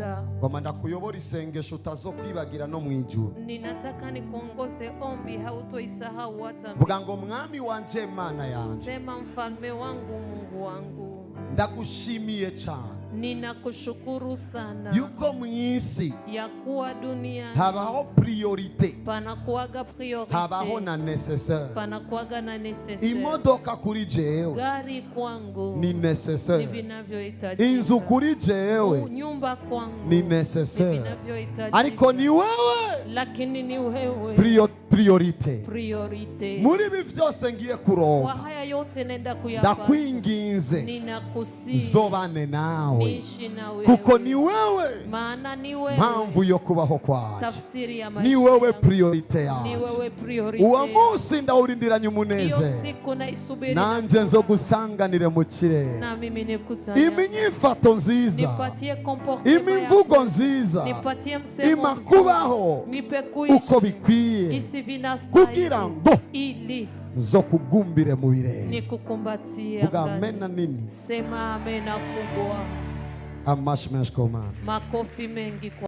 muda. Ngomanda kuyobora isengesho utazokwibagira no mwijuru. Ninataka nikuongoze ombi hautoisahau hata. Vuga ngo mwami wanje Mana yanje. Sema mfalme wangu, Mungu wangu. Ndagushimiye cyane. Ninakushukuru sana yuko mwisi ya kuwa dunia habaho priorite, panakuaga priorite, habaho na necessaire. panakuaga na necessaire. Imodoka kuri jewe, gari kwangu ni necessaire. ni vinavyohitajika. Inzu kuri jewe, nyumba kwangu ni necessaire. ni vinavyohitajika. Ariko ni wewe, lakini ni wewe priorite. Muri ibi byose ngiye kuronka, kwa haya yote nenda kuyapata, ndakwinginze ninakusihi zobane nawe, niishi na wewe, kuko ni wewe maana ni wewe mpamvu yo kubaho kwawe, tafsiri ya maisha, ni wewe priorite yawe. ni wewe priorite. Uwo munsi ndawurindiranye Iyo umunezero, siku naisubiri, nanje nzo gusanganire mu kirere. na mimi nikutane, Iminyifato nziza, nipatie comportement, imimvugo nziza, nipatie msemo imakubaho nipe kuishi uko bikwiye, isi vinastahili, kugira ngo ili zo kugumbire mu birere. nikukumbatie. Vuga amena nini? Sema amena kubwa. Amashi menshi kwa Mana. Makofi mengi kwa